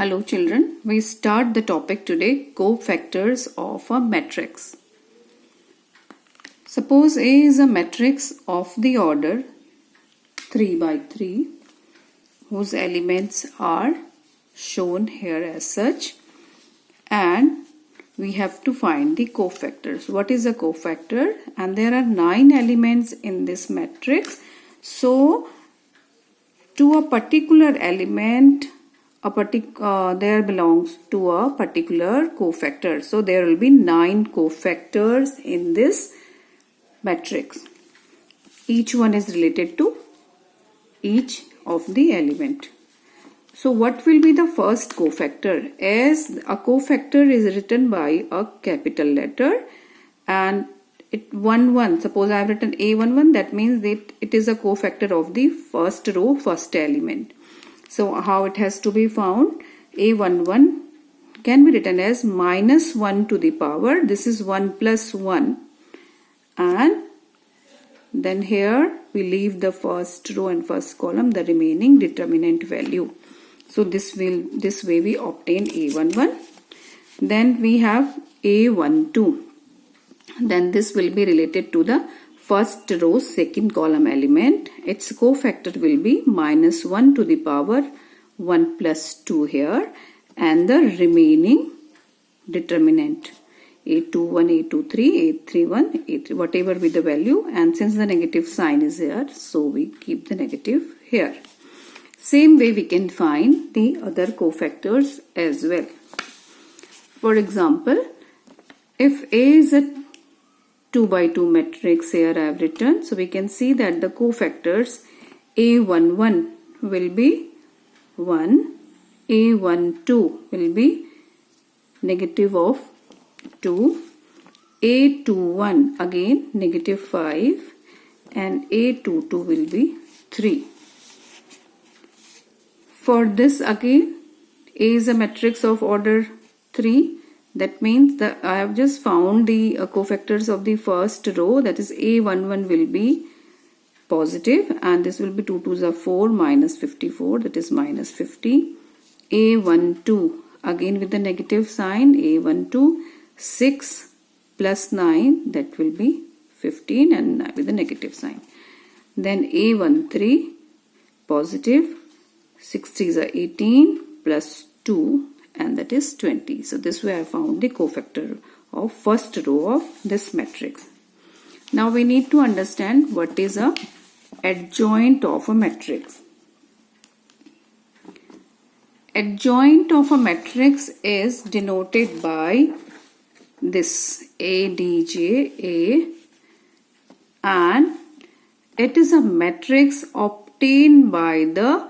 Hello children, we start the topic today, cofactors of a matrix. Suppose A is a matrix of the order 3 by 3 whose elements are shown here as such, and we have to find the cofactors. What is a cofactor? And there are 9 elements in this matrix. So to a particular element there belongs to a particular cofactor. So there will be 9 cofactors in this matrix. Each one is related to each of the element. So what will be the first cofactor? As a cofactor is written by a capital letter and it 1 1. Suppose I have written A11, that means that it is a cofactor of the first row, first element. So how it has to be found? A11 can be written as minus 1 to the power. This is 1 plus 1. And then here we leave the first row and first column, the remaining determinant value. So this way we obtain A11. Then we have A12. Then this will be related to the first row second column element. Its cofactor will be minus 1 to the power 1 plus 2 here, and the remaining determinant A21, A23, A31, A3, whatever be the value, and since the negative sign is here, so we keep the negative here. Same way we can find the other cofactors as well. For example, if A is a 2 by 2 matrix, here I have written, so we can see that the cofactors A11 will be 1, A12 will be negative of 2, A21 again negative 5, and A22 will be 3. For this again, A is a matrix of order 3. That means that I have just found the cofactors of the first row, that is A11 will be positive, and this will be 2 2s are 4 minus 54, that is minus 50. A12 again with the negative sign, A12 6 plus 9, that will be 15, and with the negative sign. Then A13 positive, 6 3s are 18 plus 2, and that is 20. So this way I found the cofactor of first row of this matrix. Now we need to understand what is a adjoint of a matrix. Adjoint of a matrix is denoted by this ADJ, and it is a matrix obtained by the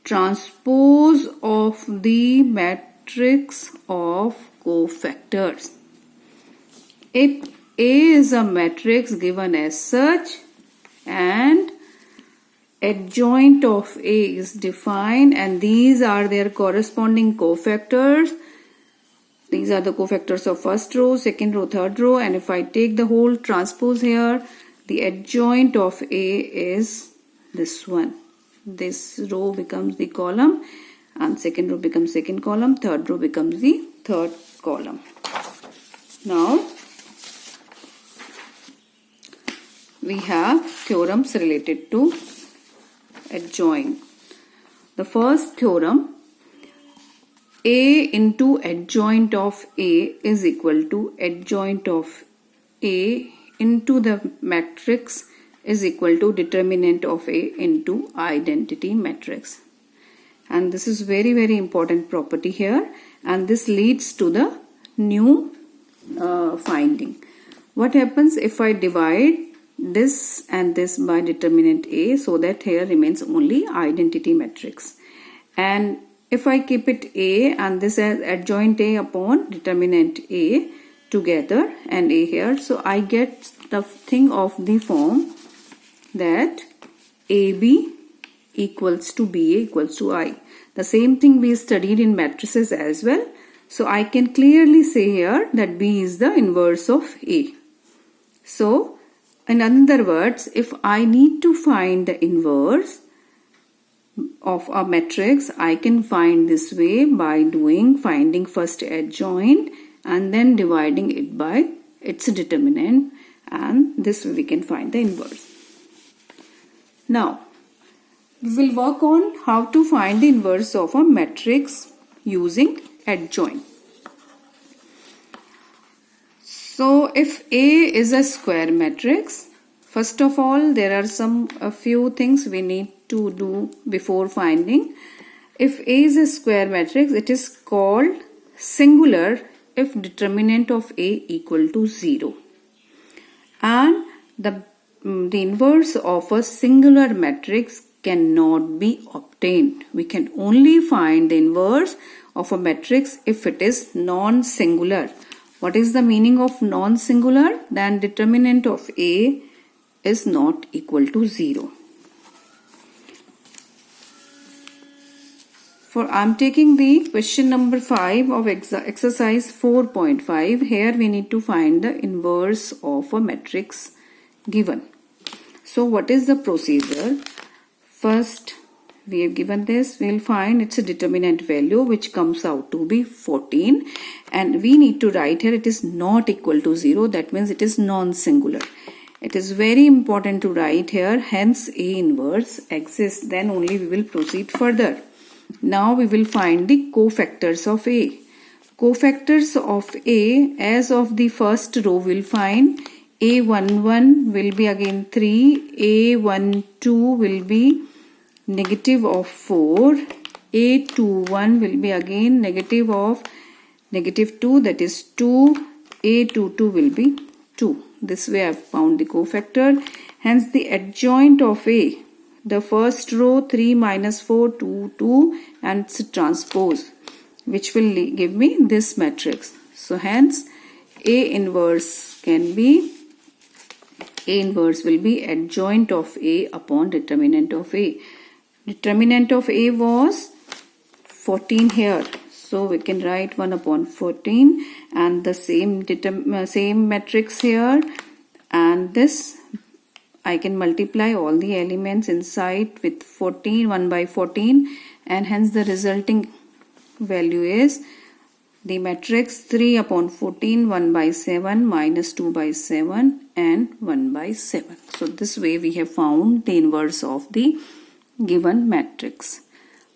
transpose of the matrix of cofactors. If A is a matrix given as such and adjoint of A is defined, and these are their corresponding cofactors. These are the cofactors of first row, second row, third row, and if I take the whole transpose here, the adjoint of A is this one. This row becomes the column, and second row becomes second column, third row becomes the third column. Now we have theorems related to adjoint. The first theorem, A into adjoint of A is equal to adjoint of A into the matrix is equal to determinant of A into identity matrix. And this is very important property here, and this leads to the new finding. What happens if I divide this and this by determinant A, so that here remains only identity matrix, and if I keep it A and this as adjoint A upon determinant A together and A here, so I get the thing of the form that AB equals to BA equals to I. The same thing we studied in matrices as well. So I can clearly say here that B is the inverse of A. So in other words, if I need to find the inverse, of a matrix I can find this way by finding first adjoint and then dividing it by its determinant, and this way we can find the inverse. Now we will work on how to find the inverse of a matrix using adjoint. So if A is a square matrix, first of all there are a few things we need to do before finding. If A is a square matrix, it is called singular if determinant of A equal to 0, and the inverse of a singular matrix cannot be obtained. We can only find the inverse of a matrix if it is non-singular. What is the meaning of non-singular? Then determinant of A is not equal to 0. I am taking the question number 5 of exercise 4.5. Here we need to find the inverse of a matrix given. So what is the procedure? First, we have given this, we will find its determinant value, which comes out to be 14, and we need to write here it is not equal to 0. That means it is non-singular. It is very important to write here, hence A inverse exists, then only we will proceed further. Now we will find the cofactors of A. Cofactors of A, as of the first row we will find A11 will be again 3, A12 will be negative of 4, A21 will be again negative of negative 2, that is 2, A22 will be 2. This way I have found the cofactor. Hence the adjoint of A, the first row 3 minus 4, 2, 2, and it's a transpose, which will give me this matrix. So hence A inverse will be adjoint of A upon determinant of A. Determinant of A was 14 here. So we can write 1 upon 14 and the same matrix here, and this I can multiply all the elements inside with 14, 1 by 14, and hence the resulting value is the matrix 3 upon 14, 1 by 7, minus 2 by 7 and 1 by 7. So this way we have found the inverse of the given matrix.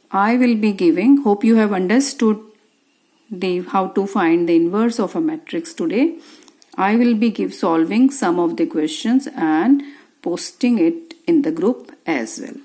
I will be giving, hope you have understood how to find the inverse of a matrix today. I will be solving some of the questions and posting it in the group as well.